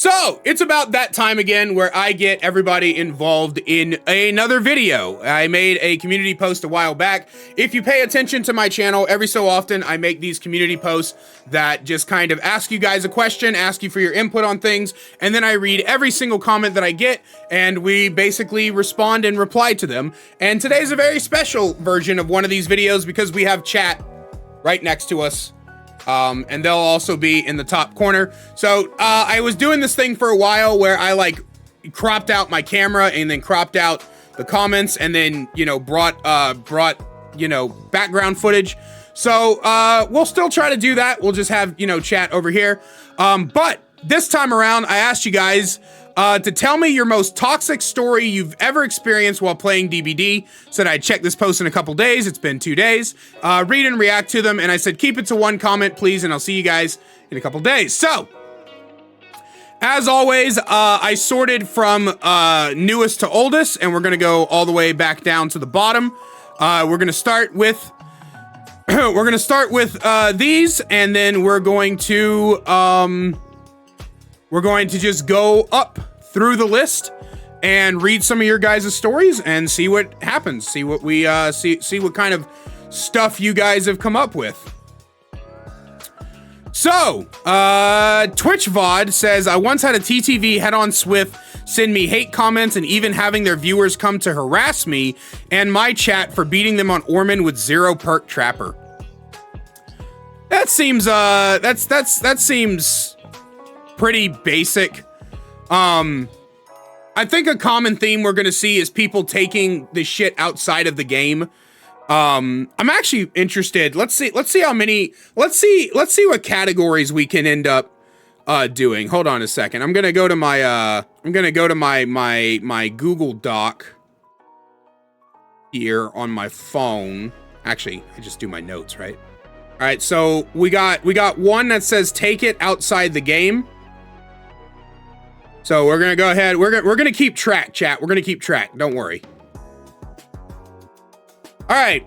So, it's about that time again where I get everybody involved in another video. I made a community post a while back. If you pay attention to my channel, every so often I make these community posts that just kind of ask you guys a question, ask you for your input on things, and then I read every single comment that I get, and we basically respond and reply to them. And today's a very special version of one of these videos because we have chat right next to us. And they'll also be in the top corner. So, I was doing this thing for a while where I like cropped out my camera and then cropped out the comments and then, you know, brought, you know, background footage. So, we'll still try to do that. We'll just have, you know, chat over here. But this time around, I asked you guys, to tell me your most toxic story you've ever experienced while playing DBD. Said I'd check this post in a couple days. It's been 2 days. Read and react to them. And I said, keep it to one comment, please. And I'll see you guys in a couple days. So, as always, I sorted from newest to oldest. And we're going to go all the way back down to the bottom. We're going to start with... these. And then we're going to just go up through the list and read some of your guys' stories and see what happens. See what we see what kind of stuff you guys have come up with. So, Twitch VOD says, I once had a TTV head-on Swift send me hate comments and even having their viewers come to harass me and my chat for beating them on Orman with 0 perk Trapper. That seems, that seems pretty basic. I think a common theme we're gonna see is people taking the shit outside of the game. I'm actually interested. Let's see how many, let's see what categories we can end up doing. Hold on a second. I'm gonna go to my my Google Doc here on my phone. Actually, I just do my notes, right? All right, so we got one that says take it outside the game. So we're gonna go ahead. We're gonna keep track, chat. We're gonna keep track. Don't worry. All right.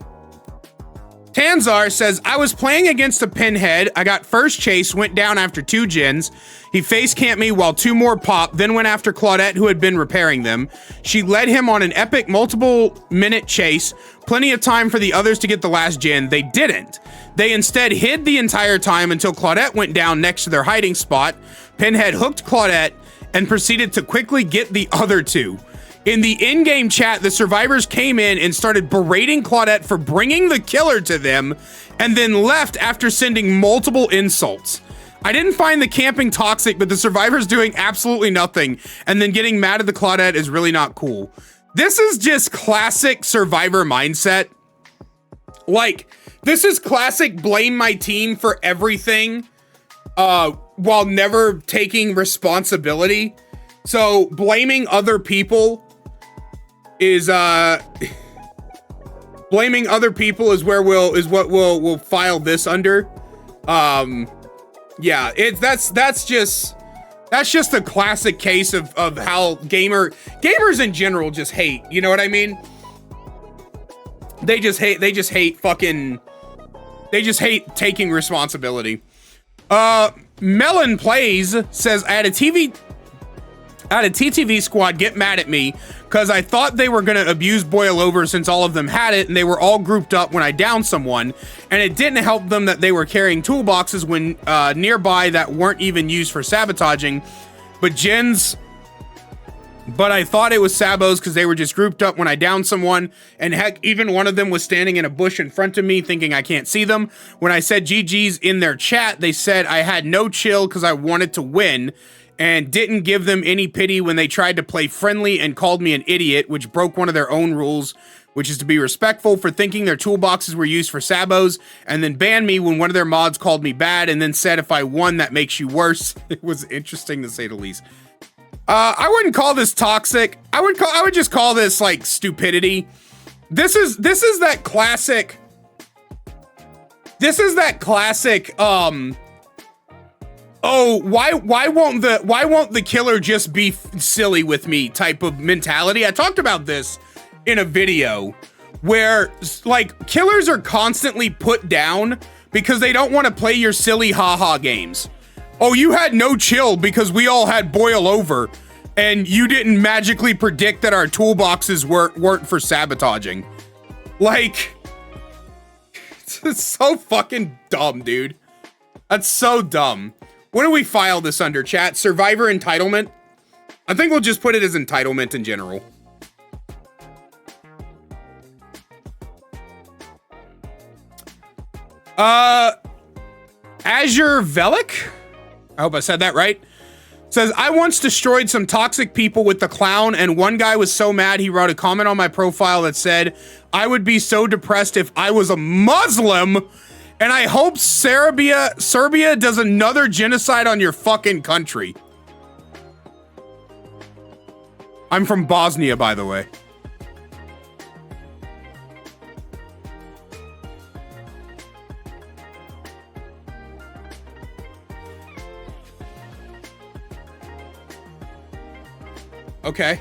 Tanzar says, I was playing against a pinhead. I got first chase, went down after 2 gens. He face camped me while 2 more popped, then went after Claudette, who had been repairing them. She led him on an epic multiple-minute chase. Plenty of time for the others to get the last gen. They didn't. They instead hid the entire time until Claudette went down next to their hiding spot. Pinhead hooked Claudette and proceeded to quickly get the other 2. In the in-game chat, the survivors came in and started berating Claudette for bringing the killer to them, and then left after sending multiple insults. I didn't find the camping toxic, but the survivors doing absolutely nothing, and then getting mad at the Claudette is really not cool. This is just classic survivor mindset. Like, this is classic blame my team for everything, while never taking responsibility. So blaming other people is blaming other people is where we'll file this under. Yeah, that's just a classic case of how gamers in general just hate. You know what I mean? They just hate taking responsibility. Melon Plays says, I had a TTV squad get mad at me because I thought they were going to abuse Boil Over since all of them had it and they were all grouped up when I downed someone, and it didn't help them that they were carrying toolboxes when nearby that weren't even used for sabotaging, but I thought it was sabos because they were just grouped up when I downed someone, and heck, even one of them was standing in a bush in front of me thinking I can't see them. When I said GG's in their chat, they said I had no chill because I wanted to win, and didn't give them any pity when they tried to play friendly and called me an idiot, which broke one of their own rules, which is to be respectful, for thinking their toolboxes were used for sabos, and then banned me when one of their mods called me bad and then said if I won that makes you worse. It was interesting to say the least. I wouldn't call this toxic. I would just call this like stupidity. This is that classic oh, why won't the killer just be silly with me type of mentality. I talked about this in a video where like killers are constantly put down because they don't want to play your silly haha games. Oh, you had no chill because we all had boil over, and you didn't magically predict that our toolboxes weren't for sabotaging. Like, it's so fucking dumb, dude. That's so dumb. What do we file this under, chat? Survivor entitlement? I think we'll just put it as entitlement in general. Azure Velik? I hope I said that right. Says, I once destroyed some toxic people with the clown, and one guy was so mad he wrote a comment on my profile that said, I would be so depressed if I was a Muslim, and I hope Serbia does another genocide on your fucking country. I'm from Bosnia, by the way. Okay.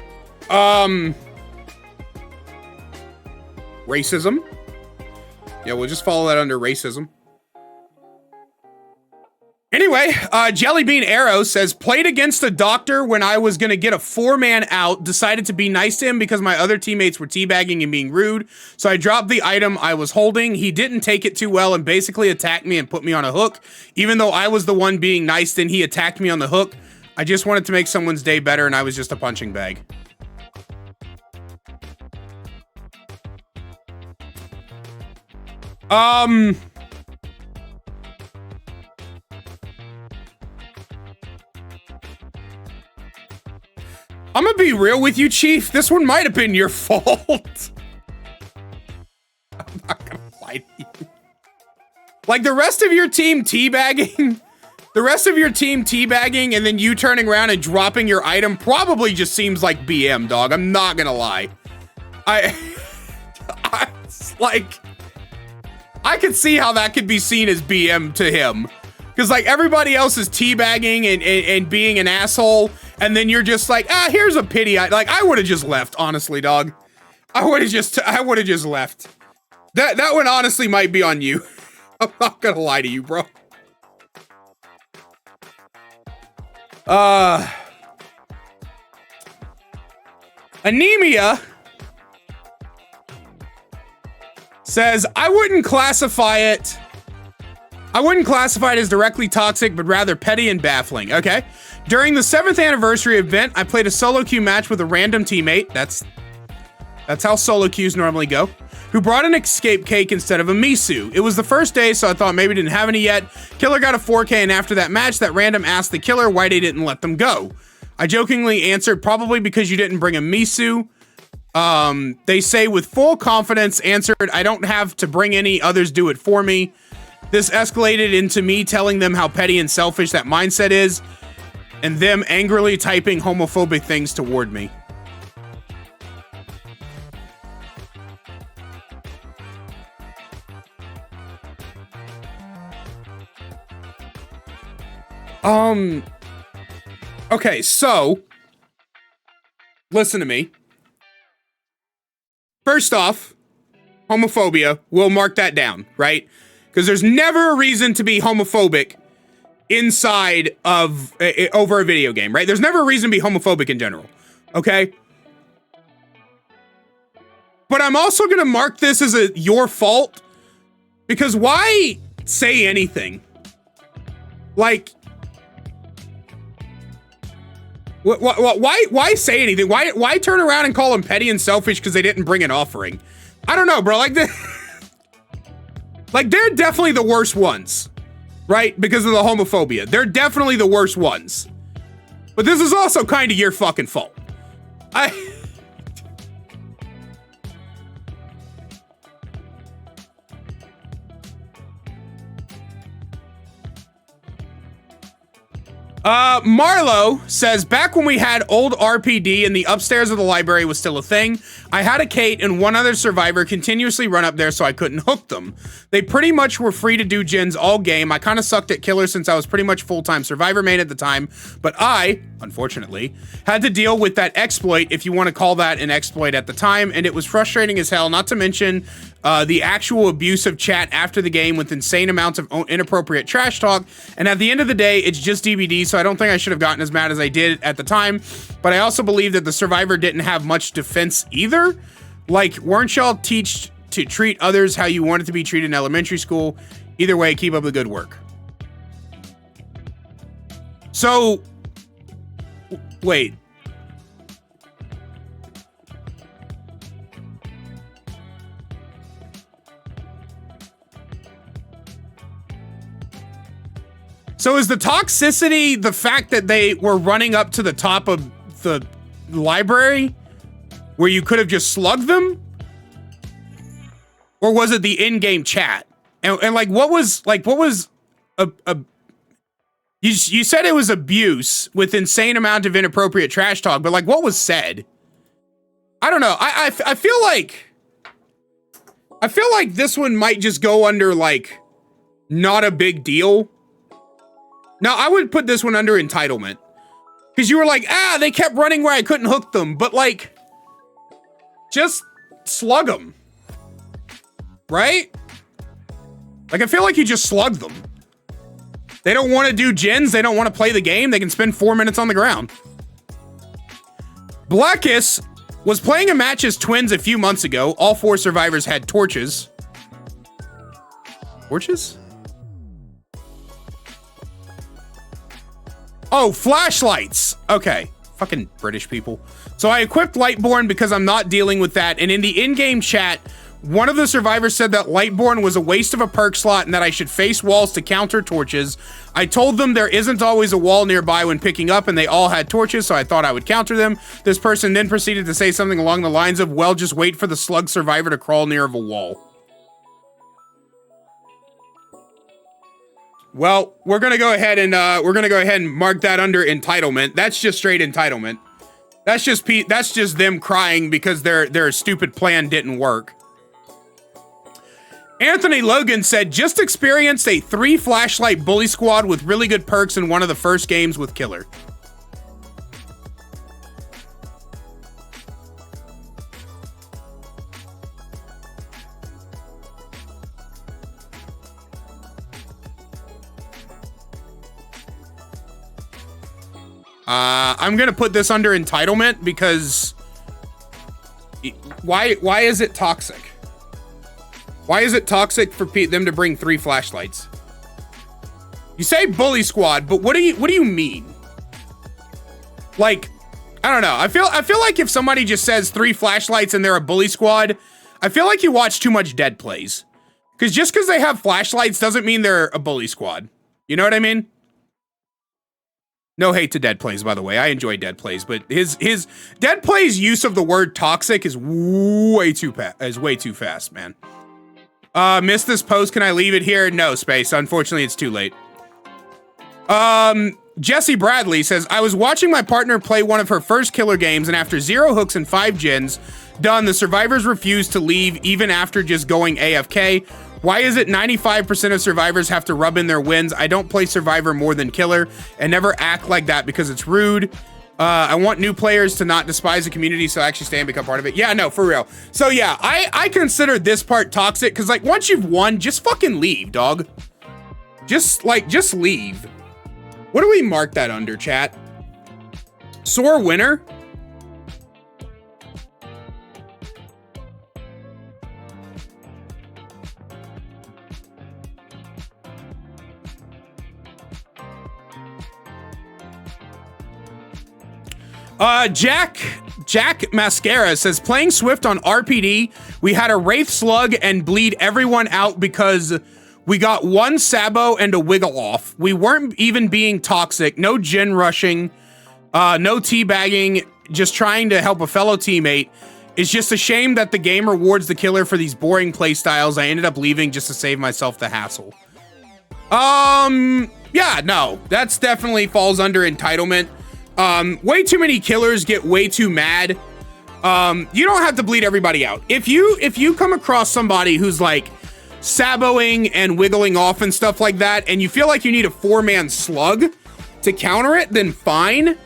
Racism. Yeah, we'll just follow that under racism. Anyway, Jellybean Arrow says, played against a doctor when I was gonna get a 4-man out, decided to be nice to him because my other teammates were teabagging and being rude, so I dropped the item I was holding. He didn't take it too well and basically attacked me and put me on a hook. Even though I was the one being nice, then he attacked me on the hook. I just wanted to make someone's day better, and I was just a punching bag. I'm gonna be real with you, Chief. This one might have been your fault. I'm not gonna lie to you. Like, the rest of your team teabagging... The rest of your team teabagging and then you turning around and dropping your item probably just seems like BM, dog. I'm not gonna lie. Like, I could see how that could be seen as BM to him. Because, like, everybody else is teabagging and being an asshole, and then you're just like, here's a pity. Like, I would have just left, honestly, dog. I would have just left. That one honestly might be on you. I'm not gonna lie to you, bro. Anemia says, I wouldn't classify it as directly toxic, but rather petty and baffling. Okay. During the 7th anniversary event, I played a solo queue match with a random teammate. That's how solo queues normally go. Who brought an escape cake instead of a miso. It was the first day, so I thought maybe didn't have any yet. Killer got a 4K, and after that match, that random asked the killer why they didn't let them go. I jokingly answered, probably because you didn't bring a miso. They say with full confidence, answered, I don't have to bring any, others do it for me. This escalated into me telling them how petty and selfish that mindset is, and them angrily typing homophobic things toward me. Okay, so, listen to me. First off, homophobia, we'll mark that down, right? Because there's never a reason to be homophobic inside of, over a video game, right? There's never a reason to be homophobic in general, okay? But I'm also gonna mark this as your fault, because why say anything? Like, why say anything? Why turn around and call them petty and selfish because they didn't bring an offering? I don't know, bro. Like, like, they're definitely the worst ones, right? Because of the homophobia. They're definitely the worst ones. But this is also kind of your fucking fault. Marlo says, back when we had old RPD and the upstairs of the library was still a thing, I had a Kate and one other survivor continuously run up there so I couldn't hook them. They pretty much were free to do gens all game. I kind of sucked at killer since I was pretty much full-time survivor main at the time, but I, unfortunately, had to deal with that exploit, if you want to call that an exploit at the time, and it was frustrating as hell, not to mention the actual abusive chat after the game with insane amounts of inappropriate trash talk, and at the end of the day, it's just DBD, so I don't think I should have gotten as mad as I did at the time, but I also believe that the survivor didn't have much defense either. Like, weren't y'all teach to treat others how you wanted to be treated in elementary school? Either way, keep up the good work. So, wait. So is the toxicity the fact that they were running up to the top of the library where you could have just slugged them? Or was it the in-game chat? And like, what was you said it was abuse with insane amount of inappropriate trash talk, but like, what was said? I don't know. I feel like this one might just go under like, not a big deal. Now, I would put this one under entitlement. Because you were like, they kept running where I couldn't hook them. But, like, just slug them. Right? Like, I feel like you just slugged them. They don't want to do gens. They don't want to play the game. They can spend 4 minutes on the ground. Blackus was playing a match as twins a few months ago. All 4 survivors had torches. Torches? Oh, flashlights. Okay. Fucking British people. So I equipped Lightborn because I'm not dealing with that. And in the in-game chat, one of the survivors said that Lightborn was a waste of a perk slot and that I should face walls to counter torches. I told them there isn't always a wall nearby when picking up, and they all had torches, so I thought I would counter them. This person then proceeded to say something along the lines of, well, just wait for the slug survivor to crawl near of a wall. Well, we're gonna go ahead and mark that under entitlement. That's just straight entitlement. That's just them crying because their stupid plan didn't work. Anthony Logan said, just experienced a 3 flashlight bully squad with really good perks in one of the first games with Killer. I'm gonna put this under entitlement because why is it toxic? Why is it toxic for them to bring 3 flashlights? You say bully squad, but what do you mean? Like, I don't know. I feel like if somebody just says 3 flashlights and they're a bully squad, I feel like you watch too much Dead Plays. Because just because they have flashlights doesn't mean they're a bully squad. You know what I mean? No hate to Dead Plays, by the way. I enjoy Dead Plays, but his Dead Plays use of the word toxic is way too fast, man. Missed this post. Can I leave it here? No, Space. Unfortunately, it's too late. Jesse Bradley says, I was watching my partner play one of her first Killer games, and after 0 hooks and 5 gens done, the survivors refused to leave even after just going AFK. Why is it 95% of survivors have to rub in their wins? I don't play Survivor more than Killer, and never act like that because it's rude. I want new players to not despise the community, so actually stay and become part of it. Yeah, no, for real. So yeah, I consider this part toxic, because like, once you've won, just fucking leave, dog. Just leave. What do we mark that under, chat? Sore winner? Jack Mascara says, playing Swift on RPD, we had a Wraith slug and bleed everyone out because we got 1 Sabo and a wiggle off. We weren't even being toxic, no gen rushing, no teabagging, just trying to help a fellow teammate. It's just a shame that the game rewards the killer for these boring play styles. I ended up leaving just to save myself the hassle. Yeah, no, that's definitely falls under entitlement. Way too many killers get way too mad. You don't have to bleed everybody out. If you come across somebody who's like saboing and wiggling off and stuff like that, and you feel like you need a 4-man slug to counter it, then fine.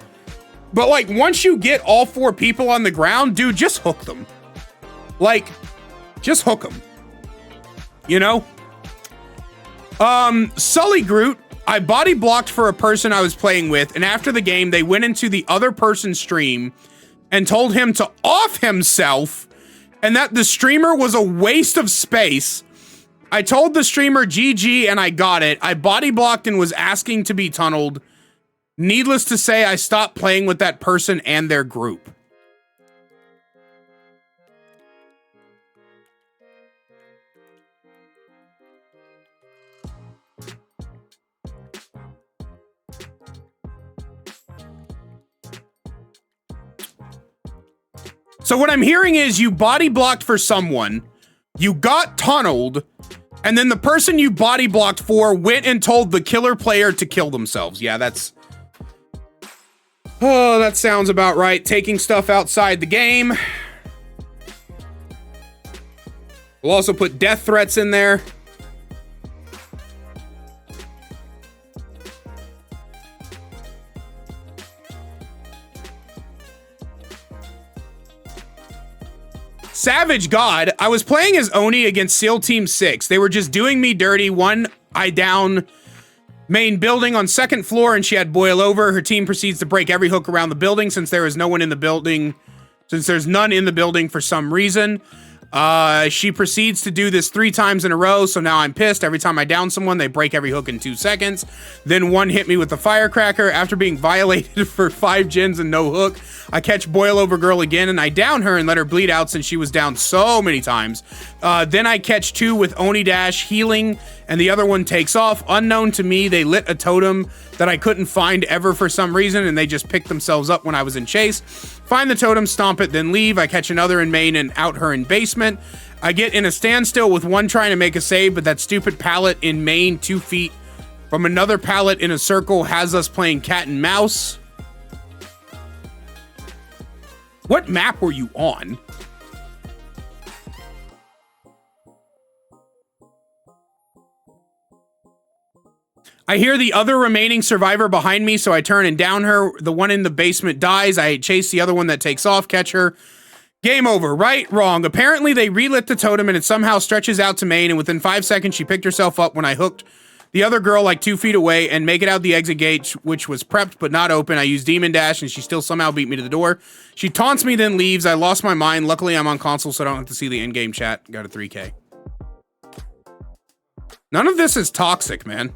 But like, once you get all 4 people on the ground, dude, just hook them. Like, just hook them. You know? Sully Groot, I body blocked for a person I was playing with, and after the game, they went into the other person's stream and told him to off himself and that the streamer was a waste of space. I told the streamer GG and I got it. I body blocked and was asking to be tunneled. Needless to say, I stopped playing with that person and their group. So what I'm hearing is you body blocked for someone, you got tunneled, and then the person you body blocked for went and told the killer player to kill themselves. Yeah, that's... Oh, that sounds about right. Taking stuff outside the game. We'll also put death threats in there. Savage God, I was playing as Oni against SEAL Team 6. They were just doing me dirty. One eye down main building on 2nd floor, and she had boil over. Her team proceeds to break every hook around the building since there is no one in the building, since there's none in the building for some reason. She proceeds to do this 3 times in a row, so now I'm pissed. Every time I down someone, they break every hook in 2 seconds. Then one hit me with a firecracker. After being violated for 5 gens and no hook, I catch Boil Over Girl again, and I down her and let her bleed out since she was down so many times. Then I catch 2 with Oni Dash healing, and the other one takes off. Unknown to me, they lit a totem that I couldn't find ever for some reason, and they just picked themselves up when I was in chase. Find the totem, stomp it, then leave. I catch another in main and out her in basement. I get in a standstill with one trying to make a save, but that stupid pallet in main 2 feet from another pallet in a circle has us playing cat and mouse. What map were you on? I hear the other remaining survivor behind me, so I turn and down her. The one in the basement dies. I chase the other one that takes off, catch her. Game over. Right? Wrong. Apparently, they relit the totem and it somehow stretches out to main, and within 5 seconds, she picked herself up when I hooked the other girl like 2 feet away and make it out the exit gate, which was prepped but not open. I used Demon Dash, and she still somehow beat me to the door. She taunts me, then leaves. I lost my mind. Luckily, I'm on console, so I don't have to see the in-game chat. Got a 3K. None of this is toxic, man.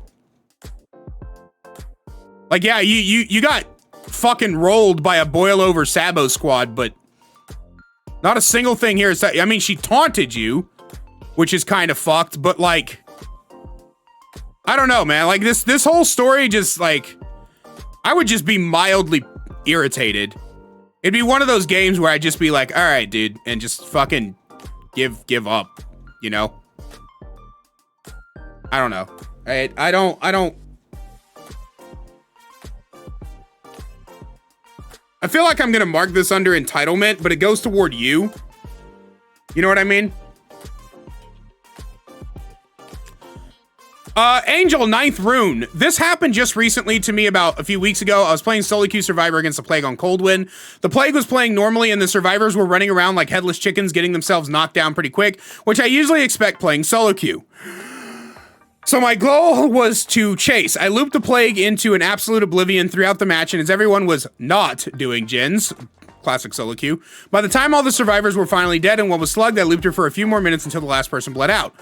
Like, yeah, you got fucking rolled by a boil over Sabo squad, but not a single thing here is that, I mean, she taunted you, which is kind of fucked, but like, I don't know, man. Like, this whole story just, like, I would just be mildly irritated. It'd be one of those games where I'd just be like, all right, dude, and just fucking give up, you know? I don't know. I don't. I feel like I'm gonna mark this under entitlement, but it goes toward you. You know what I mean? Angel, 9th rune. This happened just recently to me about a few weeks ago. I was playing solo queue Survivor against the Plague on Coldwind. The Plague was playing normally, and the survivors were running around like headless chickens, getting themselves knocked down pretty quick, which I usually expect playing solo queue. So my goal was to chase. I looped the Plague into an absolute oblivion throughout the match, and as everyone was not doing gens, classic solo queue, by the time all the survivors were finally dead and one was slugged, I looped her for a few more minutes until the last person bled out.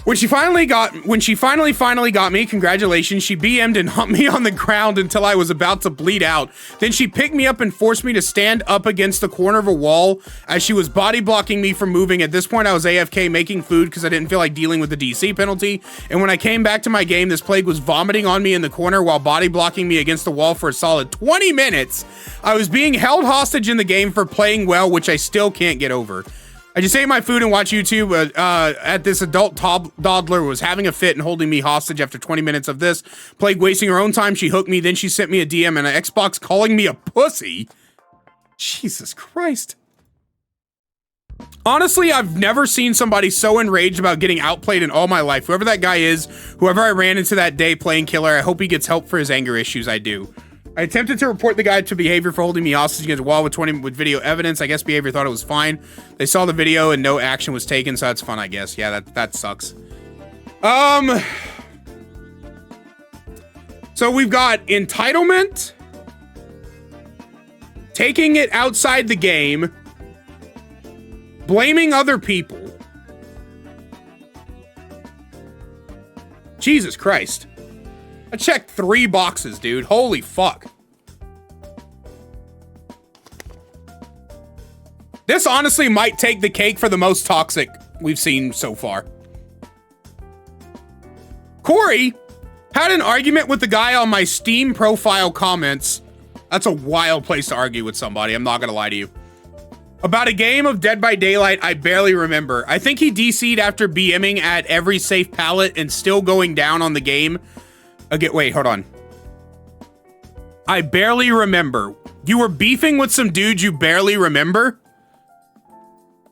When she finally got me, congratulations, she BM'd and humped me on the ground until I was about to bleed out. Then she picked me up and forced me to stand up against the corner of a wall as she was body blocking me from moving. At this point, I was AFK making food because I didn't feel like dealing with the DC penalty. And when I came back to my game, this Plague was vomiting on me in the corner while body blocking me against the wall for a solid 20 minutes. I was being held hostage in the game for playing well, which I still can't get over. I just ate my food and watched YouTube at this adult toddler was having a fit and holding me hostage after 20 minutes of this. Plague wasting her own time. She hooked me. Then she sent me a DM and an Xbox calling me a pussy. Jesus Christ. Honestly, I've never seen somebody so enraged about getting outplayed in all my life. Whoever that guy is, whoever I ran into that day playing killer, I hope he gets help for his anger issues. I do. I attempted to report the guy to behavior for holding me hostage against a wall with video evidence. I guess behavior thought it was fine. They saw the video and no action was taken, so that's fun, I guess. Yeah, that sucks. So we've got entitlement, taking it outside the game, blaming other people. Jesus Christ. I checked 3 boxes, dude. Holy fuck. This honestly might take the cake for the most toxic we've seen so far. Corey had an argument with the guy on my Steam profile comments. That's a wild place to argue with somebody. I'm not gonna lie to you. About a game of Dead by Daylight I barely remember. I think he DC'd after BMing at every safe pallet and still going down on the game. Okay, wait, hold on. I barely remember. You were beefing with some dude you barely remember?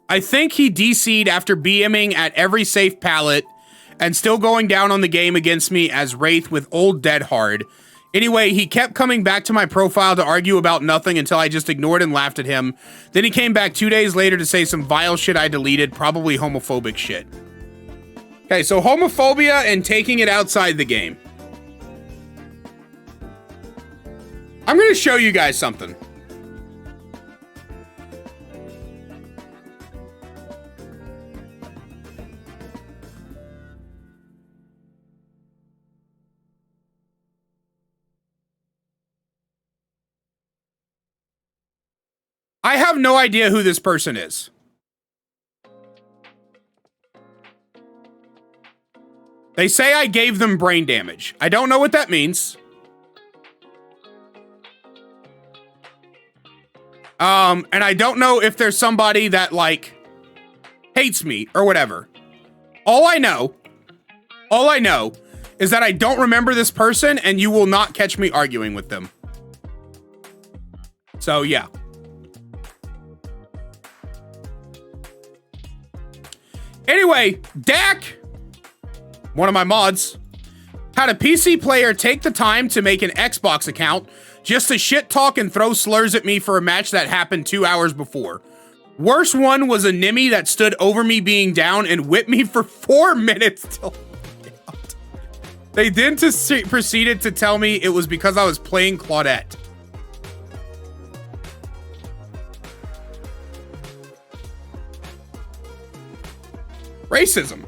I think he DC'd after BMing at every safe pallet and still going down on the game against me as Wraith with Old Dead Hard. Anyway, he kept coming back to my profile to argue about nothing until I just ignored and laughed at him. Then he came back 2 days later to say some vile shit I deleted, probably homophobic shit. Okay, so homophobia and taking it outside the game. I'm gonna show you guys something. I have no idea who this person is. They say I gave them brain damage. I don't know what that means. And I don't know if there's somebody that, like, hates me or whatever. All I know is that I don't remember this person and you will not catch me arguing with them. So, yeah. Anyway, Dak, one of my mods, had a PC player take the time to make an Xbox account just to shit talk and throw slurs at me for a match that happened 2 hours before. Worst one was a Nimmy that stood over me being down and whipped me for 4 minutes till out. They then proceeded to tell me it was because I was playing Claudette. Racism.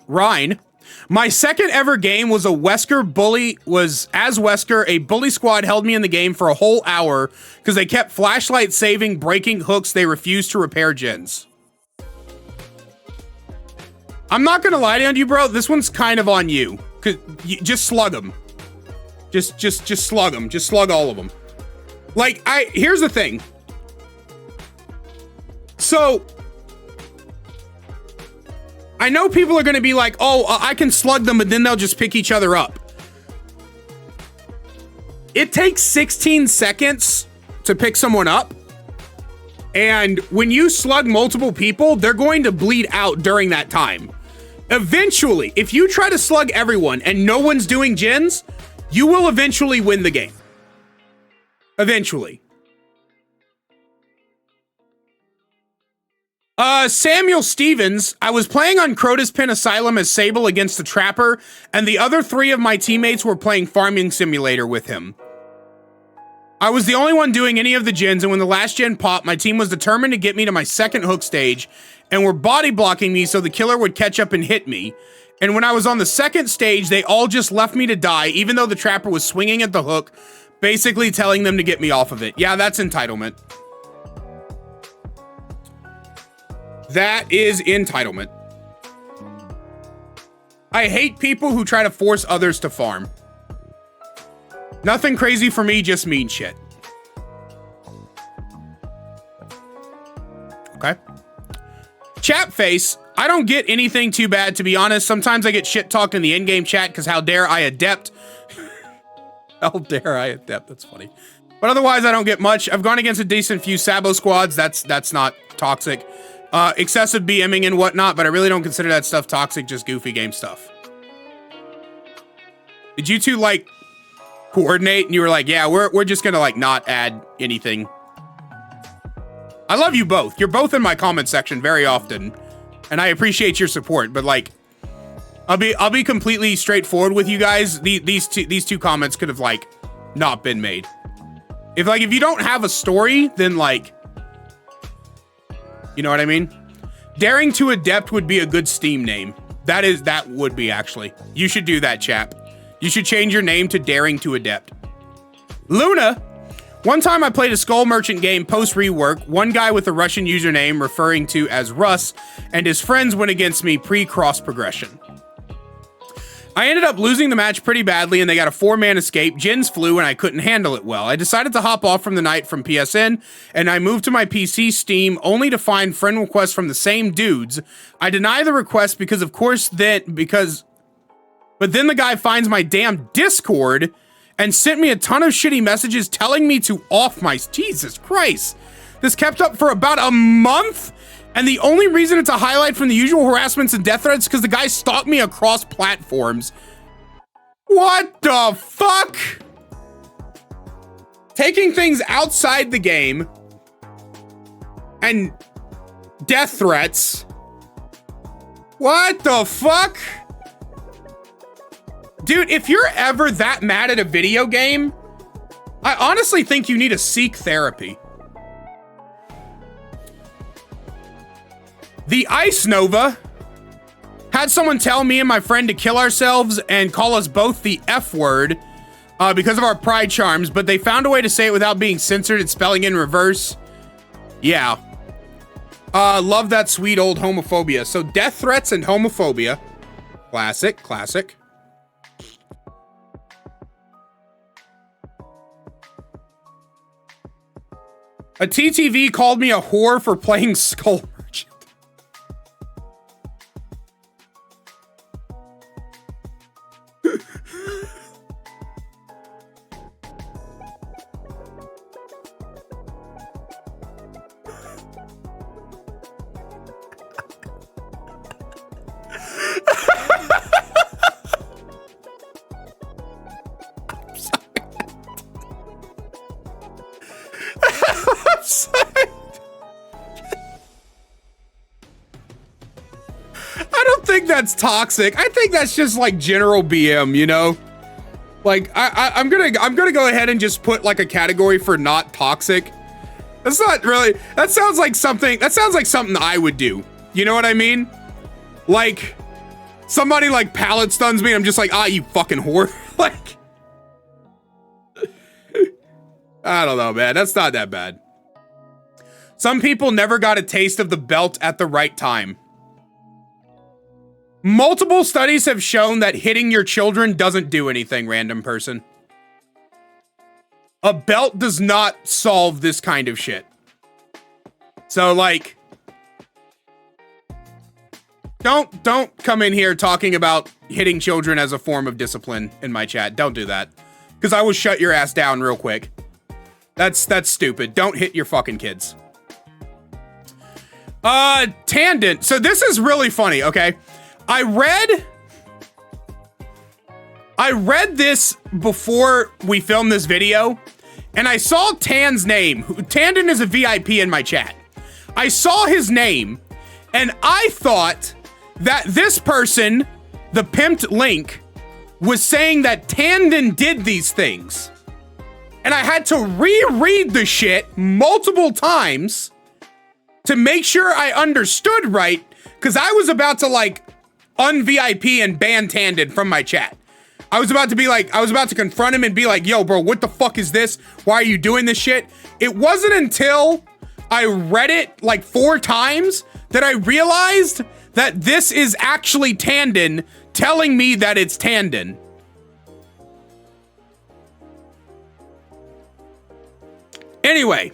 Ryan. My second ever game was a Wesker bully, a bully squad held me in the game for a whole hour because they kept flashlight saving, breaking hooks they refused to repair gens. I'm not gonna lie to you, bro. This one's kind of on you. Just slug them. Just slug them. Just slug all of them. Like, here's the thing. So, I know people are gonna be like, oh, I can slug them, but then they'll just pick each other up. It takes 16 seconds to pick someone up. And when you slug multiple people, they're going to bleed out during that time. Eventually, if you try to slug everyone and no one's doing gens, you will eventually win the game. Eventually. Samuel Stevens, I was playing on Crotus Pin Asylum as Sable against the Trapper, and the other 3 of my teammates were playing Farming Simulator with him. I was the only one doing any of the gens, and when the last gen popped, my team was determined to get me to my second hook stage, and were body blocking me so the killer would catch up and hit me. And when I was on the second stage, they all just left me to die, even though the Trapper was swinging at the hook, basically telling them to get me off of it. Yeah, that's entitlement. That is entitlement. I hate people who try to force others to farm. Nothing crazy for me, just mean shit. Okay. Chap face. I don't get anything too bad, to be honest. Sometimes I get shit talked in the in-game chat because how dare I adept. How dare I adept. That's funny. But otherwise, I don't get much. I've gone against a decent few Sabo squads. That's not toxic. Excessive BMing and whatnot, but I really don't consider that stuff toxic, just goofy game stuff. Did you two, like, coordinate and you were like, yeah, we're just gonna, like, not add anything? I love you both. You're both in my comment section very often, and I appreciate your support, but, like, I'll be completely straightforward with you guys. These two comments could have, like, not been made. If you don't have a story, then, like, you know what I mean? Daring to Adept would be a good Steam name. That would be, actually. You should do that, chap. You should change your name to Daring to Adept. Luna. One time I played a Skull Merchant game post-rework. One guy with a Russian username referring to as Russ and his friends went against me pre-cross progression. I ended up losing the match pretty badly and they got a 4-man escape. Jins flew and I couldn't handle it well. I decided to hop off from the night from PSN and I moved to my PC Steam only to find friend requests from the same dudes. I deny the request because of course but then the guy finds my damn Discord and sent me a ton of shitty messages telling me to off my... Jesus Christ. This kept up for about a month? And the only reason it's a highlight from the usual harassments and death threats is because the guy stalked me across platforms. What the fuck? Taking things outside the game and death threats. What the fuck? Dude, if you're ever that mad at a video game, I honestly think you need to seek therapy. The Ice Nova had someone tell me and my friend to kill ourselves and call us both the F word because of our pride charms, but they found a way to say it without being censored and spelling in reverse. Yeah. Love that sweet old homophobia. So death threats and homophobia. Classic, classic. A TTV called me a whore for playing Skull Merchant. I don't think that's toxic. I think that's just like general BM, you know? Like I'm gonna go ahead and just put like a category for not toxic. That's not really, that sounds like something I would do. You know what I mean? Like somebody like pallet stuns me and I'm just like, ah, you fucking whore. Like, I don't know, man. That's not that bad. Some people never got a taste of the belt at the right time. Multiple studies have shown that hitting your children doesn't do anything, random person. A belt does not solve this kind of shit. So, like, don't come in here talking about hitting children as a form of discipline in my chat. Don't do that. Because I will shut your ass down real quick. That's stupid. Don't hit your fucking kids. Tandent. So this is really funny, okay? I read this before we filmed this video, and I saw Tan's name. Tandon is a VIP in my chat. I saw his name, and I thought that this person, the pimped Link, was saying that Tandon did these things. And I had to reread the shit multiple times to make sure I understood right, because I was about to, like, un-VIP and ban Tandon from my chat. I was about to confront him and be like, yo, bro, what the fuck is this? Why are you doing this shit? It wasn't until I read it like 4 times that I realized that this is actually Tandon telling me that it's Tandon. Anyway,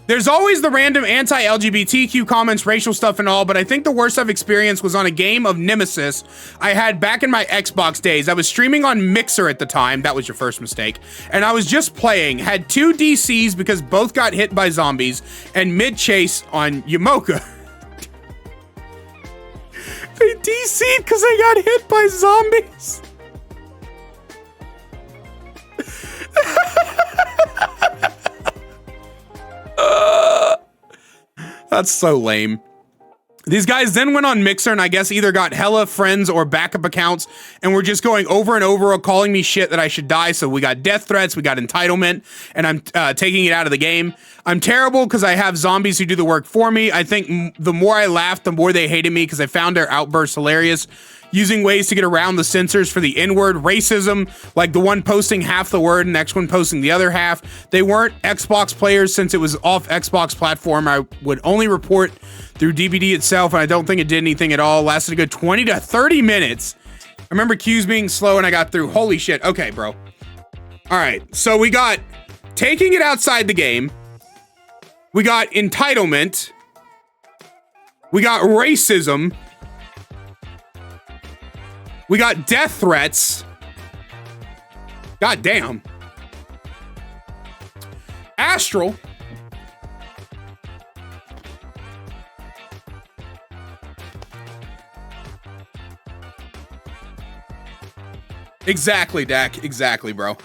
there's always the random anti-LGBTQ comments, racial stuff and all, but I think the worst I've experienced was on a game of Nemesis I had back in my Xbox days. I was streaming on Mixer at the time. That was your first mistake. And I was just playing. Had 2 DCs because both got hit by zombies, and mid-chase on Yamoka. They DC'd because they got hit by zombies. That's so lame. These guys then went on Mixer and I guess either got hella friends or backup accounts and were just going over and over calling me shit that I should die. So we got death threats, we got entitlement, and I'm taking it out of the game. I'm terrible because I have zombies who do the work for me. I think the more I laughed, the more they hated me because I found their outbursts hilarious. Using ways to get around the censors for the N-word, racism, like the one posting half the word and the next one posting the other half. They weren't Xbox players since it was off Xbox platform. I would only report through DBD itself, and I don't think it did anything at all. Lasted a good 20 to 30 minutes. I remember queues being slow and I got through. Holy shit. Okay, bro. All right, so we got taking it outside the game. We got entitlement. We got racism. We got death threats. God damn. Astral. Exactly, Dak. Exactly, bro.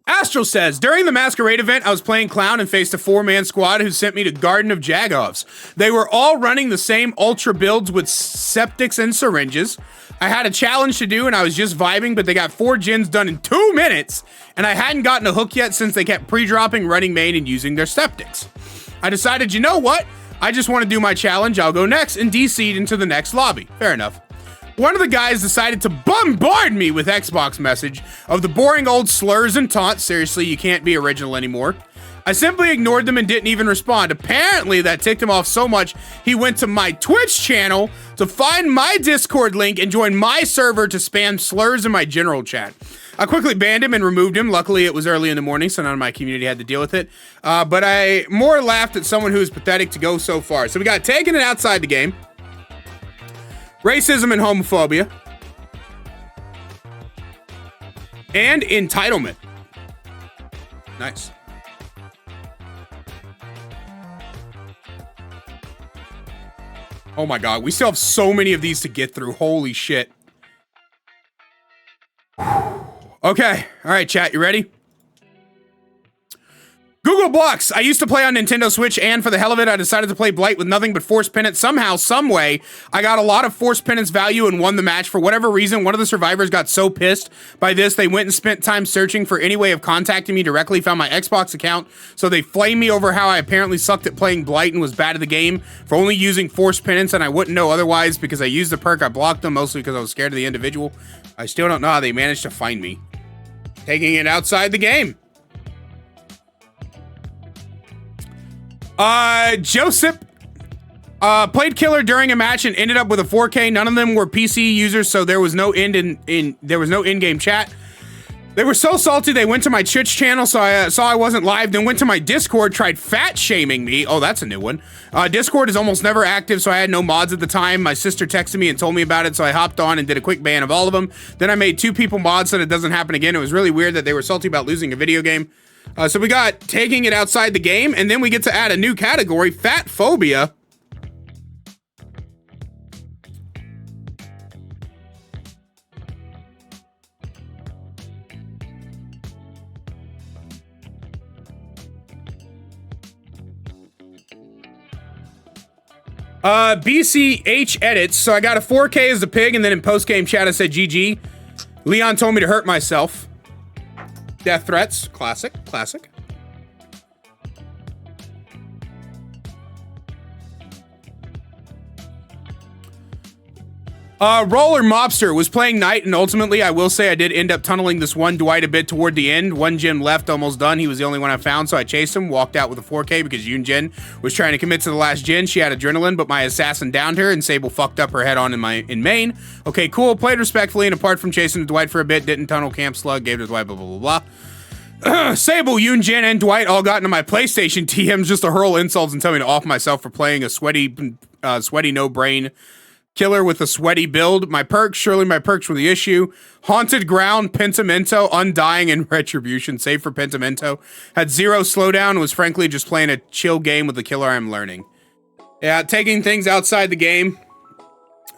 Astral says, during the Masquerade event, I was playing Clown and faced a 4-man squad who sent me to Garden of Jagovs. They were all running the same ultra builds with septics and syringes. I had a challenge to do and I was just vibing, but they got 4 gens done in 2 minutes, and I hadn't gotten a hook yet since they kept pre-dropping, running main, and using their septics. I decided, you know what? I just want to do my challenge. I'll go next and DC'd into the next lobby. Fair enough. One of the guys decided to bombard me with Xbox message of the boring old slurs and taunts. Seriously, you can't be original anymore. I simply ignored them and didn't even respond. Apparently, that ticked him off so much, he went to my Twitch channel to find my Discord link and join my server to spam slurs in my general chat. I quickly banned him and removed him. Luckily, it was early in the morning, so none of my community had to deal with it. But I more laughed at someone who is pathetic to go so far. So we got taking it outside the game. Racism and homophobia. And entitlement. Nice. Oh my god, we still have so many of these to get through. Holy shit. Okay, alright chat, you ready? Google Blocks. I used to play on Nintendo Switch, and for the hell of it, I decided to play Blight with nothing but Force Penance. Somehow, someway, I got a lot of Force Penance value and won the match. For whatever reason, one of the survivors got so pissed by this, they went and spent time searching for any way of contacting me directly, found my Xbox account, so they flamed me over how I apparently sucked at playing Blight and was bad at the game for only using Force Penance, and I wouldn't know otherwise because I used the perk. I blocked them, mostly because I was scared of the individual. I still don't know how they managed to find me. Taking it outside the game. Joseph played killer during a match and ended up with a 4K. None of them were PC users, so there was no in-game chat. They were so salty they went to my Twitch channel, so I saw I wasn't live, then went to my Discord, tried fat shaming me. Oh, that's a new one. Discord is almost never active, so I had no mods at the time. My sister texted me and told me about it, so I hopped on and did a quick ban of all of them. Then I made 2 people mods so that it doesn't happen again. It was really weird that they were salty about losing a video game. So we got taking it outside the game, and then we get to add a new category, fat phobia. BCH edits. So I got a 4K as the pig, and then in post-game chat I said GG. Leon told me to hurt myself. Death threats. Classic. Classic. Roller Mobster was playing Knight, and ultimately, I will say I did end up tunneling this one Dwight a bit toward the end. One Jin left, almost done. He was the only one I found, so I chased him, walked out with a 4K because Yoon Jin was trying to commit to the last Jin. She had adrenaline, but my assassin downed her, and Sable fucked up her head on in main. Okay, cool. Played respectfully, and apart from chasing the Dwight for a bit, didn't tunnel camp slug, gave it to Dwight, blah, blah, blah, blah. Sable, Yoon Jin, and Dwight all got into my PlayStation TMs just to hurl insults and tell me to off myself for playing a sweaty no-brain killer with a sweaty build. My perks, surely my perks were the issue. Haunted Ground, Pentimento, Undying, and Retribution, save for Pentimento. Had 0 slowdown, was frankly just playing a chill game with the killer I'm learning. Yeah, taking things outside the game.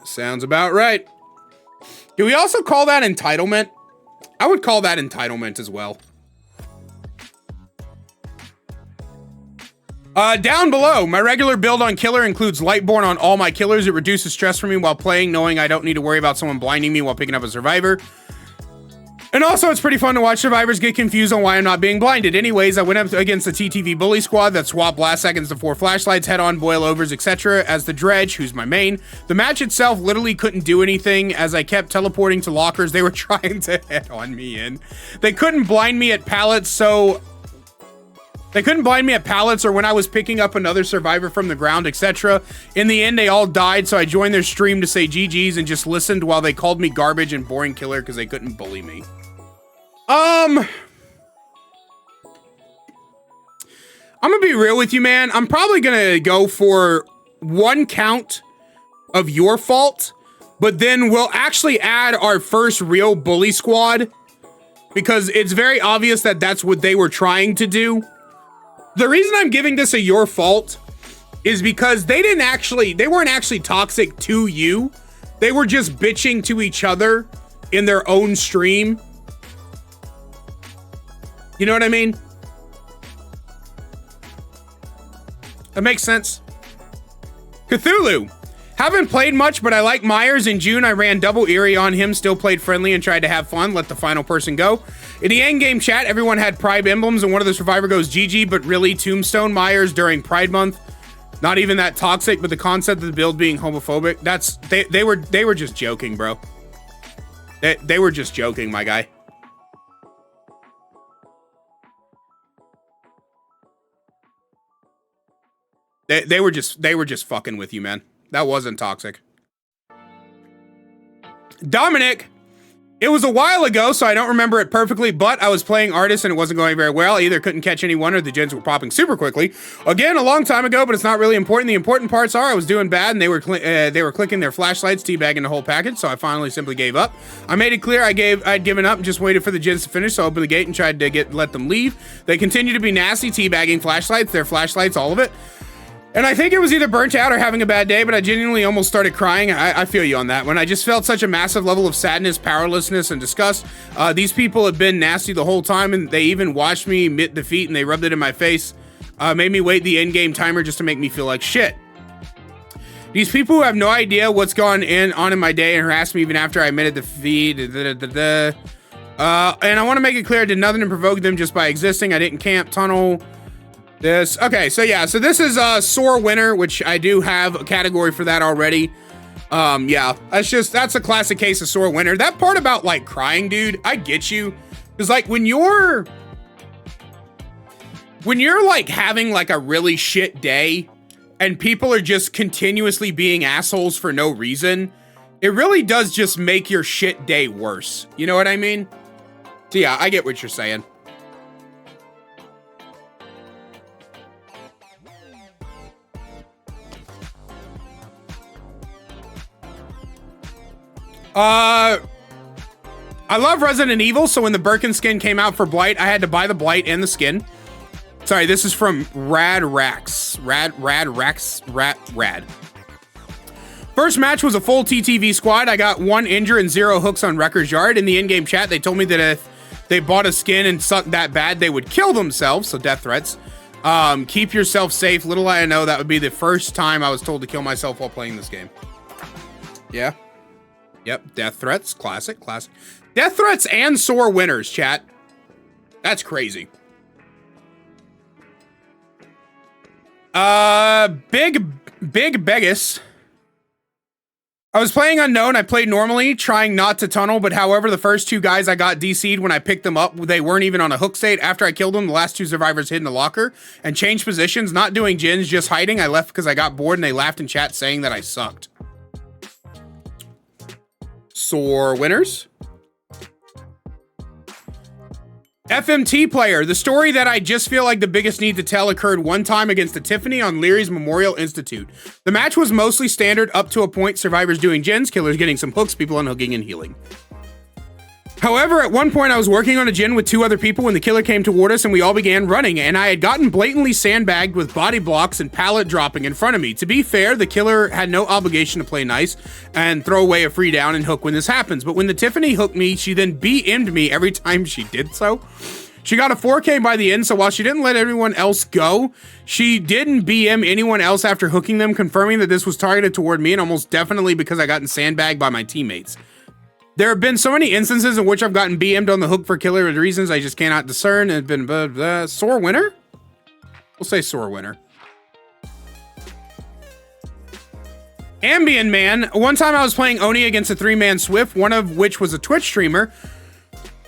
Sounds about right. Do we also call that entitlement? I would call that entitlement as well. Down below, my regular build on killer includes Lightborn on all my killers. It reduces stress for me while playing, knowing I don't need to worry about someone blinding me while picking up a survivor. And also, it's pretty fun to watch survivors get confused on why I'm not being blinded. Anyways, I went up against the TTV bully squad that swapped blast seconds to 4 flashlights, head-on, boilovers, etc. as the Dredge, who's my main. The match itself literally couldn't do anything as I kept teleporting to lockers they were trying to head-on me in. They couldn't blind me at pallets, so... They couldn't blind me at pallets or when I was picking up another survivor from the ground, etc. In the end, they all died, so I joined their stream to say GG's and just listened while they called me garbage and boring killer because they couldn't bully me. I'm gonna be real with you, man. I'm probably gonna go for 1 count of your fault, but then we'll actually add our first real bully squad because it's very obvious that that's what they were trying to do. The reason I'm giving this a your fault is because they weren't actually toxic to you. They were just bitching to each other in their own stream. You know what I mean? That makes sense. Cthulhu. Haven't played much, but I like Myers. In June, I ran double Eerie on him, still played friendly and tried to have fun, let the final person go. In the endgame chat, everyone had Pride emblems, and one of the survivor goes, GG, but really Tombstone Myers during Pride Month. Not even that toxic, but the concept of the build being homophobic, that's, they were just joking, bro. They were just joking, my guy. They were just fucking with you, man. That wasn't toxic. Dominic, it was a while ago, so I don't remember it perfectly, but I was playing artist and it wasn't going very well. I either couldn't catch anyone or the gens were popping super quickly. Again, a long time ago, but it's not really important. The important parts are I was doing bad and they were clicking their flashlights, teabagging the whole package, so I finally simply gave up. I made it clear I'd given up and just waited for the gens to finish, so I opened the gate and tried to let them leave. They continued to be nasty, teabagging flashlights, their flashlights, all of it. And I think it was either burnt out or having a bad day, but I genuinely almost started crying. I feel you on that one. I just felt such a massive level of sadness, powerlessness, and disgust. These people have been nasty the whole time, and they even watched me admit defeat, and they rubbed it in my face. Made me wait the end-game timer just to make me feel like shit. These people who have no idea what's gone on in my day and harassed me even after I admitted defeat. And I want to make it clear I did nothing to provoke them just by existing. I didn't camp, tunnel... This, okay, so yeah, so this is sore winner, which I do have a category for that already. Yeah, that's a classic case of sore winner. That part about like crying, dude, I get you. Cause like when you're like having like a really shit day and people are just continuously being assholes for no reason, it really does just make your shit day worse. You know what I mean? So yeah, I get what you're saying. I love Resident Evil, so when the Birkin skin came out for Blight, I had to buy the Blight and the skin. Sorry, this is from Rad. First match was a full TTV squad. I got 1 injure and 0 hooks on Wrecker's Yard. In the in-game chat, they told me that if they bought a skin and sucked that bad, they would kill themselves, so death threats. Keep yourself safe. Little I know that would be the first time I was told to kill myself while playing this game. Yeah. Yep, death threats, classic. Death threats and sore winners, chat. That's crazy. Big Begus. I was playing unknown. I played normally, trying not to tunnel, but however, the first two guys I got DC'd when I picked them up, they weren't even on a hook state. After I killed them, the last two survivors hid in the locker and changed positions, not doing gins, just hiding. I left because I got bored and they laughed in chat saying that I sucked. Sore winners. FMT player. The story that I just feel like the biggest need to tell occurred one time against the Tiffany on Leary's Memorial Institute. The match was mostly standard up to a point, survivors doing gens, killers getting some hooks, people unhooking and healing. However, at one point I was working on a gen with two other people when the killer came toward us and we all began running, and I had gotten blatantly sandbagged with body blocks and pallet dropping in front of me. To be fair, the killer had no obligation to play nice and throw away a free down and hook when this happens, but when the Tiffany hooked me, she then BM'd me every time she did so. She got a 4K by the end, so while she didn't let everyone else go, she didn't BM anyone else after hooking them, confirming that this was targeted toward me and almost definitely because I gotten sandbagged by my teammates. There have been so many instances in which I've gotten BM'd on the hook for killer reasons I just cannot discern. It's been sore winner? We'll say sore winner. Ambient Man. One time I was playing Oni against a 3-man Swift, one of which was a Twitch streamer.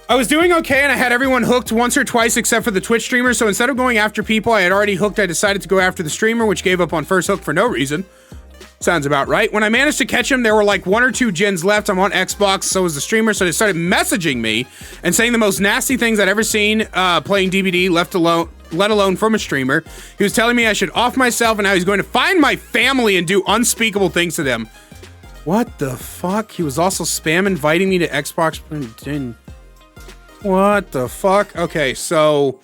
I was doing okay and I had everyone hooked once or twice except for the Twitch streamer, so instead of going after people I had already hooked, I decided to go after the streamer, which gave up on first hook for no reason. Sounds about right. When I managed to catch him, there were like 1 or 2 gens left. I'm on Xbox, so was the streamer, so they started messaging me and saying the most nasty things I'd ever seen playing DBD, let alone from a streamer. He was telling me I should off myself and how he's going to find my family and do unspeakable things to them. What the fuck? He was also spam inviting me to Xbox. What the fuck? Okay, so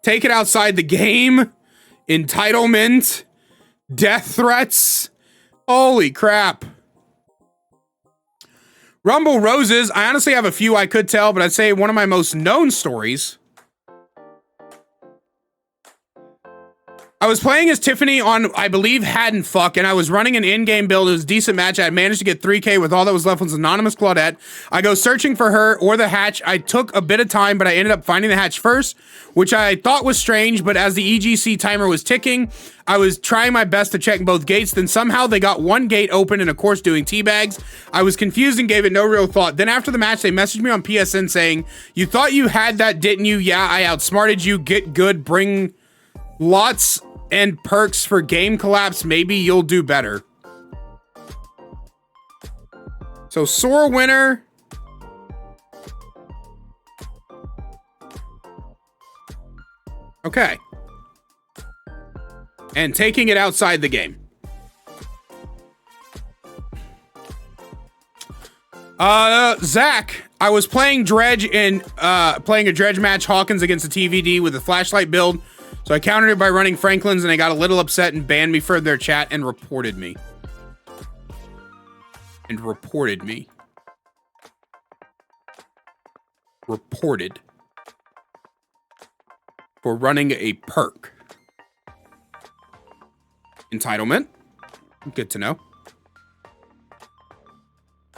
take it outside the game. Entitlement. Death threats. Holy crap. Rumble Roses. I honestly have a few I could tell, but I'd say one of my most known stories. I was playing as Tiffany on, I believe, Hadn't Fuck, and I was running an in-game build. It was a decent match. I managed to get 3K with all that was left was Anonymous Claudette. I go searching for her or the hatch. I took a bit of time, but I ended up finding the hatch first, which I thought was strange, but as the EGC timer was ticking, I was trying my best to check both gates. Then somehow they got one gate open and of course doing teabags. I was confused and gave it no real thought. Then after the match, they messaged me on PSN saying, "You thought you had that, didn't you? Yeah, I outsmarted you. Get good. Bring lots and perks for game collapse. Maybe you'll do better." So sore winner. Okay. And taking it outside the game. Zach, I was playing Dredge in playing a Dredge match, Hawkins against a TVD with a flashlight build. So I countered it by running Franklin's and they got a little upset and banned me for their chat and reported me. Reported. For running a perk. Entitlement. Good to know.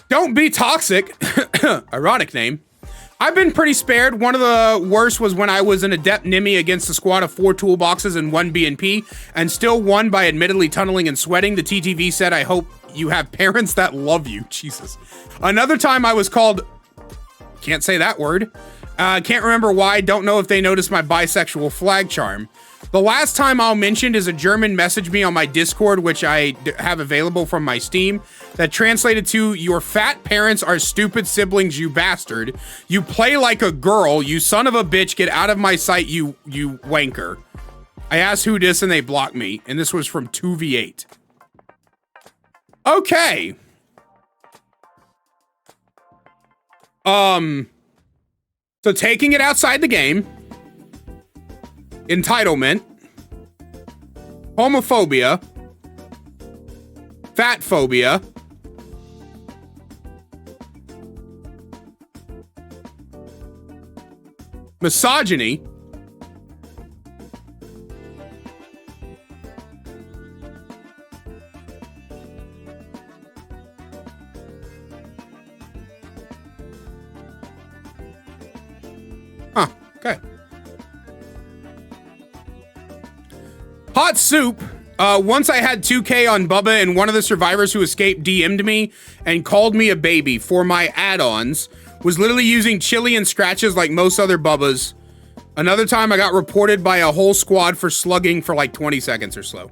Don't be toxic. Ironic name. I've been pretty spared. One of the worst was when I was an adept Nimi against a squad of 4 toolboxes and 1 BNP and still won by admittedly tunneling and sweating. The TTV said, "I hope you have parents that love you." Jesus. Another time I was called, can't say that word. Can't remember why. Don't know if they noticed my bisexual flag charm. The last time I'll mention is a German messaged me on my Discord, which I have available from my Steam, that translated to, "Your fat parents are stupid siblings, you bastard. You play like a girl, you son of a bitch. Get out of my sight, you wanker." I asked who this and they blocked me, and this was from 2v8. Okay. So taking it outside the game. Entitlement. Homophobia. Fat phobia. Misogyny. Huh, okay. Hot soup. Once I had 2K on Bubba, and one of the survivors who escaped DM'd me and called me a baby for my add-ons. Was literally using chili and scratches like most other Bubbas. Another time I got reported by a whole squad for slugging for like 20 seconds or so.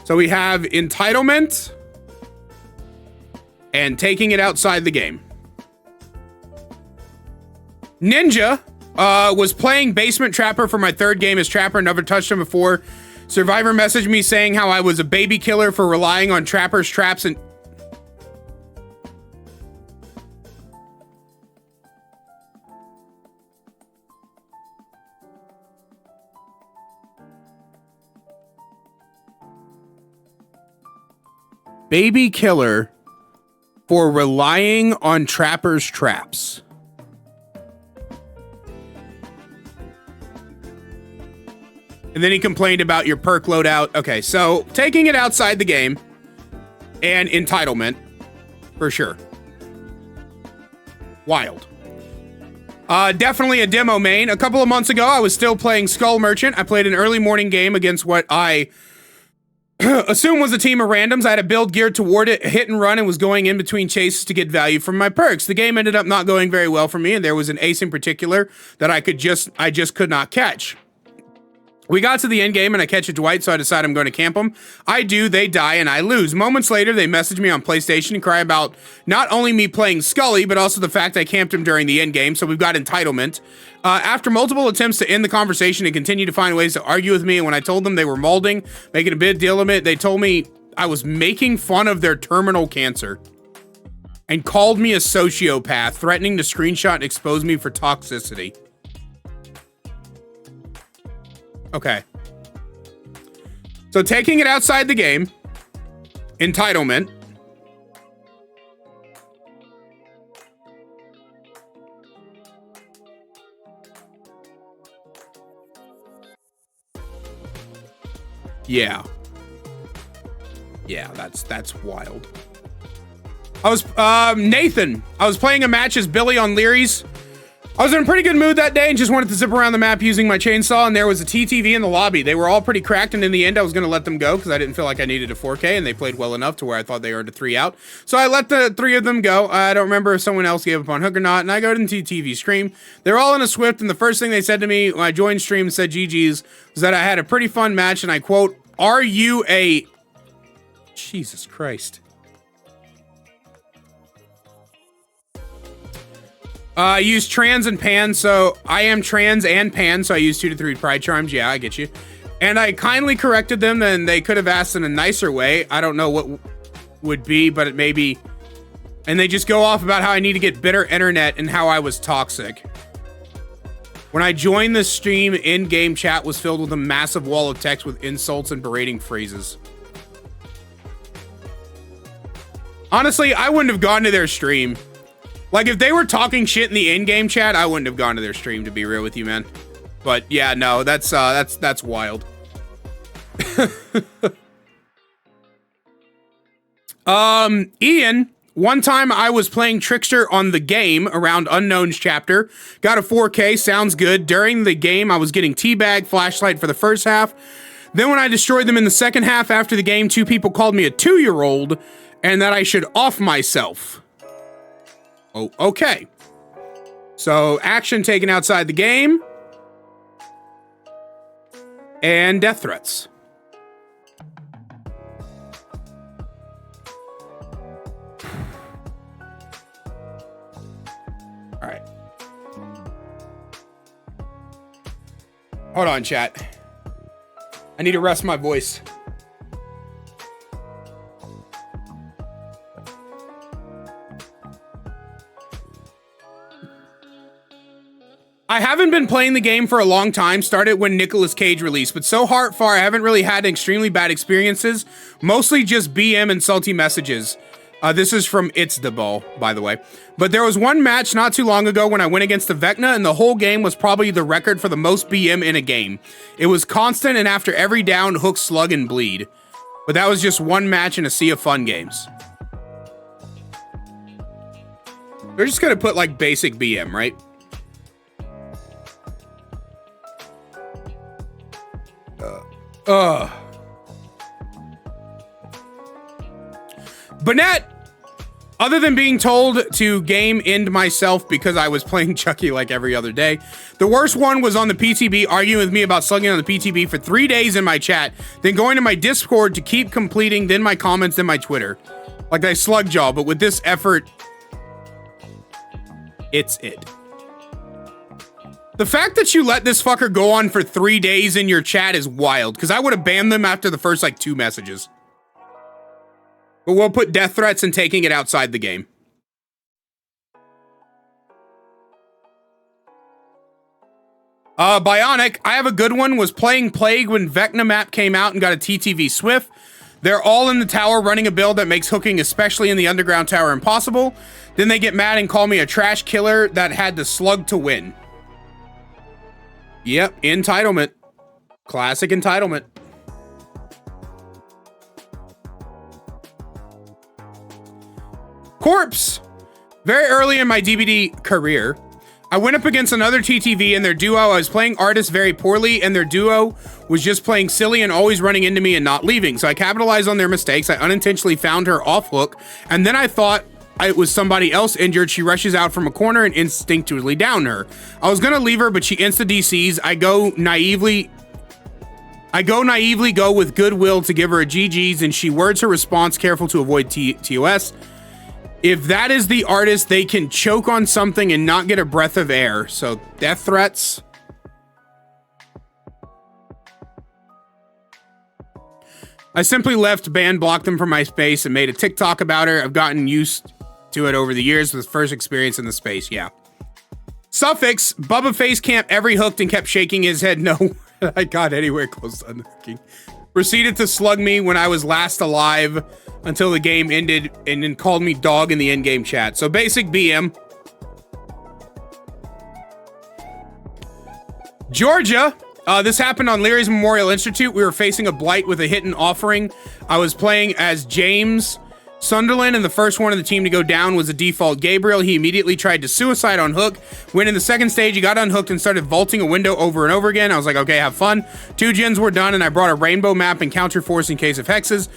So we have entitlement and taking it outside the game. Ninja was playing Basement Trapper for my third game as Trapper, never touched him before. Survivor messaged me saying how I was a baby killer for relying on Trapper's traps and... Baby killer for relying on Trapper's traps. And then he complained about your perk loadout. Okay, so taking it outside the game and entitlement for sure. Wild. Definitely a demo main. A couple of months ago, I was still playing Skull Merchant. I played an early morning game against what I assume was a team of randoms. I had a build geared toward it, hit and run, and was going in between chases to get value from my perks. The game ended up not going very well for me, and there was an ace in particular that I just could not catch. We got to the end game and I catch a Dwight, so I decide I'm going to camp them. I do, they die, and I lose. Moments later, they message me on PlayStation and cry about not only me playing Scully, but also the fact I camped him during the end game, so we've got entitlement. After multiple attempts to end the conversation and continue to find ways to argue with me, and when I told them they were molding, making a big deal of it, they told me I was making fun of their terminal cancer and called me a sociopath, threatening to screenshot and expose me for toxicity. Okay. So taking it outside the game, entitlement. Yeah. Yeah, that's wild. I was, Nathan. I was playing a match as Billy on Leary's. I was in a pretty good mood that day and just wanted to zip around the map using my chainsaw, and there was a TTV in the lobby. They were all pretty cracked, and in the end, I was going to let them go because I didn't feel like I needed a 4K, and they played well enough to where I thought they earned a 3 out. So I let the 3 of them go. I don't remember if someone else gave up on Hook or not, and I go to the TTV stream. They're all in a Swift, and the first thing they said to me when I joined stream and said GG's was that I had a pretty fun match, and I quote, "Are you a..." Jesus Christ. I use trans and pan, so I am trans and pan, so I use 2 to 3 pride charms. Yeah, I get you. And I kindly corrected them, and they could have asked in a nicer way. I don't know what would be, but it may be. And they just go off about how I need to get better internet and how I was toxic. When I joined the stream, in-game chat was filled with a massive wall of text with insults and berating phrases. Honestly, I wouldn't have gone to their stream. Like, if they were talking shit in the in-game chat, I wouldn't have gone to their stream, to be real with you, man. But yeah, no, that's wild. Ian, one time I was playing Trickster on the game around Unknown's chapter. Got a 4K, sounds good. During the game, I was getting teabag, flashlight for the first half. Then when I destroyed them in the second half after the game, 2 people called me a 2-year-old and that I should off myself. Oh, okay. So, action taken outside the game. And death threats. Alright. Hold on, chat. I need to rest my voice. I haven't been playing the game for a long time, started when Nicolas Cage released, but so far I haven't really had extremely bad experiences, mostly just BM and salty messages. This is from It's the Ball, by the way. But there was one match not too long ago when I went against the Vecna, and the whole game was probably the record for the most BM in a game. It was constant, and after every down, hook, slug, and bleed. But that was just one match in a sea of fun games. They're just gonna put, like, basic BM, right? Burnett, other than being told to game end myself because I was playing Chucky like every other day, the worst one was on the PTB, arguing with me about slugging on the PTB for 3 days in my chat, then going to my Discord to keep completing, then my comments, then my Twitter. Like I slugged y'all, but with this effort, it's it. The fact that you let this fucker go on for 3 days in your chat is wild, because I would have banned them after the first, like, 2 messages. But we'll put death threats and taking it outside the game. Bionic, I have a good one, was playing Plague when Vecna map came out and got a TTV Swift. They're all in the tower running a build that makes hooking, especially in the underground tower, impossible. Then they get mad and call me a trash killer that had to slug to win. Yep, entitlement. Classic entitlement. Corpse. Very early in my DBD career, I went up against another TTV and their duo. I was playing artist very poorly and their duo was just playing silly and always running into me and not leaving. So I capitalized on their mistakes. I unintentionally found her off hook, and then I thought it was somebody else injured. She rushes out from a corner and instinctively down her. I was gonna leave her, but she insta DCs. I go naively go with goodwill to give her a GG's, and she words her response, careful to avoid TOS. If that is the artist, they can choke on something and not get a breath of air. So death threats. I simply left, blocked them from my space, and made a TikTok about her. I've gotten used to it over the years with first experience in the space. Yeah. Suffix, Bubba face camp every hooked and kept shaking his head. No, I got anywhere close to unhooking. Proceeded to slug me when I was last alive until the game ended, and then called me dog in the in-game chat. So basic BM. Georgia. This happened on Leary's Memorial Institute. We were facing a blight with a hidden offering. I was playing as James Sunderland, and the first one of the team to go down was the default Gabriel. He immediately tried to suicide on hook. When in the second stage, he got unhooked and started vaulting a window over and over again. I was like, okay, have fun. 2 gens were done, and I brought a rainbow map and counter force in case of hexes.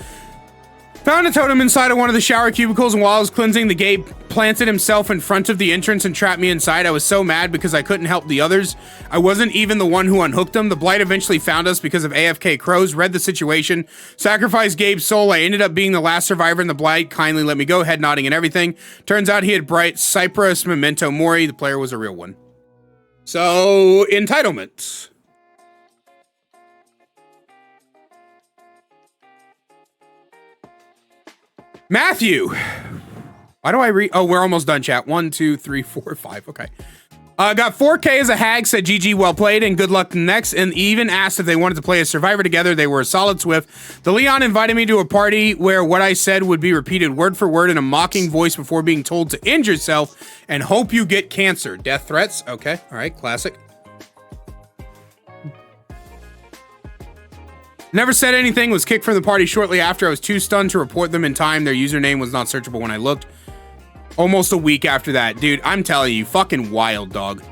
Found a totem inside of one of the shower cubicles, and while I was cleansing, the Gabe planted himself in front of the entrance and trapped me inside. I was so mad because I couldn't help the others. I wasn't even the one who unhooked him. The Blight eventually found us because of AFK Crows, read the situation, sacrificed Gabe's soul. I ended up being the last survivor in the Blight. Kindly let me go, head nodding and everything. Turns out he had bright Cypress Memento Mori. The player was a real one. So, entitlement. Matthew. Why do I read? Oh, we're almost done, chat. 1, 2, 3, 4, 5. Okay. Got 4K as a hag, said GG, well played, and good luck next, and even asked if they wanted to play a Survivor together. They were a solid Swift. The Leon invited me to a party where what I said would be repeated word for word in a mocking voice before being told to end yourself and hope you get cancer. Death threats. Okay. All right. Classic. Never said anything, was kicked from the party shortly after. I was too stunned to report them in time. Their username was not searchable when I looked. Almost a week after that. Dude, I'm telling you, fucking wild, dog.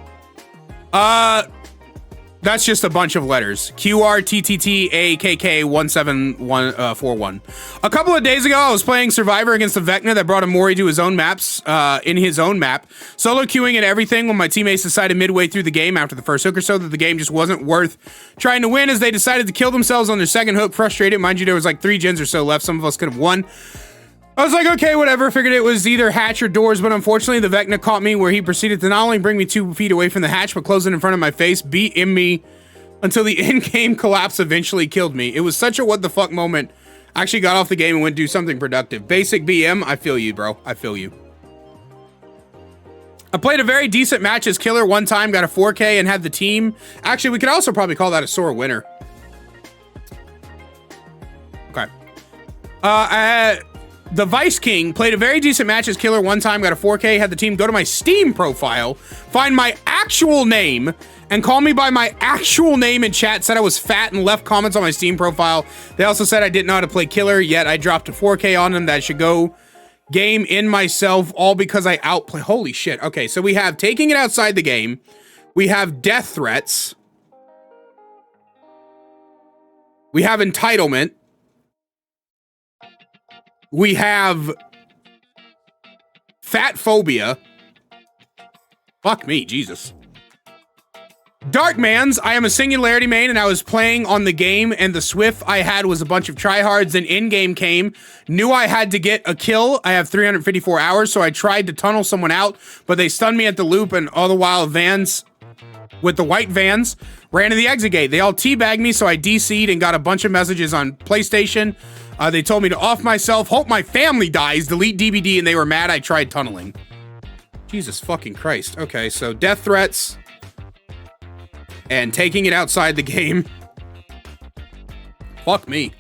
That's just a bunch of letters. QRTTTAKK17141. A couple of days ago, I was playing Survivor against the Vecna that brought a Mori to his own maps, in his own map. Solo queuing and everything when my teammates decided midway through the game after the first hook or so that the game just wasn't worth trying to win as they decided to kill themselves on their second hook. Frustrated. Mind you, there was like 3 gens or so left. Some of us could have won. I was like, okay, whatever. Figured it was either hatch or doors, but unfortunately the Vecna caught me where he proceeded to not only bring me 2 feet away from the hatch, but close it in front of my face, beat in me until the in-game collapse eventually killed me. It was such a what the fuck moment. I actually got off the game and went to do something productive. Basic BM, I feel you, bro. I feel you. I played a very decent match as killer one time, got a 4K and had the team. Actually, we could also probably call that a sore winner. Okay. The Vice King played a very decent match as killer one time, got a 4K, had the team go to my Steam profile, find my actual name, and call me by my actual name in chat, said I was fat and left comments on my Steam profile. They also said I didn't know how to play killer, yet I dropped a 4K on them that I should go game in myself, all because I outplay. Holy shit. Okay, so we have taking it outside the game. We have death threats. We have entitlement. We have fat phobia. Fuck me, Jesus. Darkmans, I am a Singularity main and I was playing on the game and the Swift I had was a bunch of tryhards and in-game came. Knew I had to get a kill. I have 354 hours, so I tried to tunnel someone out, but they stunned me at the loop and all the while vans with the white vans ran to the exit gate. They all teabagged me, so I DC'd and got a bunch of messages on PlayStation. They told me to off myself, hope my family dies, delete DBD, and they were mad I tried tunneling. Jesus fucking Christ. Okay, so death threats and taking it outside the game. Fuck me.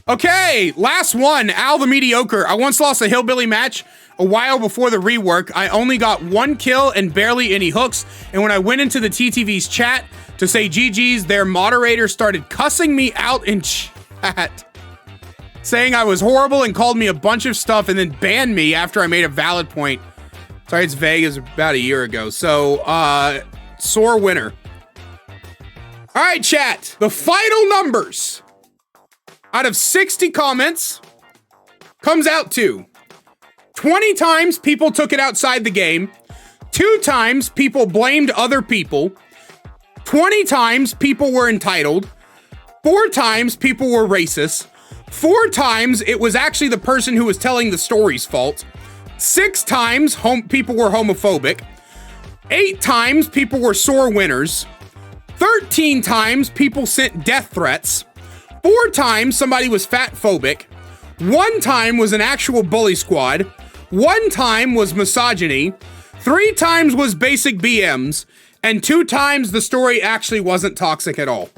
Okay, last one, Al the Mediocre. I once lost a hillbilly match a while before the rework. I only got 1 kill and barely any hooks, and when I went into the TTV's chat to say GG's, their moderator started cussing me out in chat, saying I was horrible and called me a bunch of stuff and then banned me after I made a valid point. Sorry, it's vague, it was about a year ago. So, sore winner. All right, chat, the final numbers out of 60 comments comes out to 20 times people took it outside the game, 2 times people blamed other people, 20 times people were entitled, 4 times people were racist, 4 times it was actually the person who was telling the story's fault, 6 times people were homophobic, 8 times people were sore winners, 13 times people sent death threats, 4 times somebody was fat phobic, 1 time was an actual bully squad, 1 time was misogyny, 3 times was basic BMs, and 2 times the story actually wasn't toxic at all.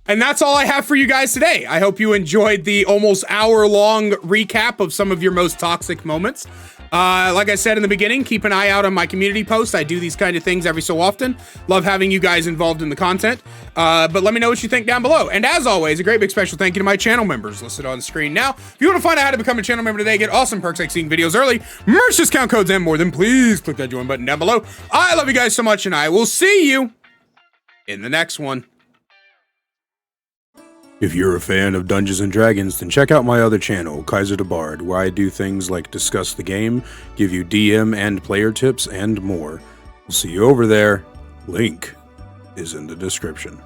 And that's all I have for you guys today. I hope you enjoyed the almost hour-long recap of some of your most toxic moments. Like I said in the beginning, keep an eye out on my community posts. I do these kind of things every so often. Love having you guys involved in the content. But let me know what you think down below. And as always, a great big special thank you to my channel members listed on screen now. If you want to find out how to become a channel member today, get awesome perks like seeing videos early, merch discount codes, and more, then please click that join button down below. I love you guys so much, and I will see you in the next one. If you're a fan of Dungeons & Dragons, then check out my other channel, Kaiser the Bard, where I do things like discuss the game, give you DM and player tips, and more. We'll see you over there. Link is in the description.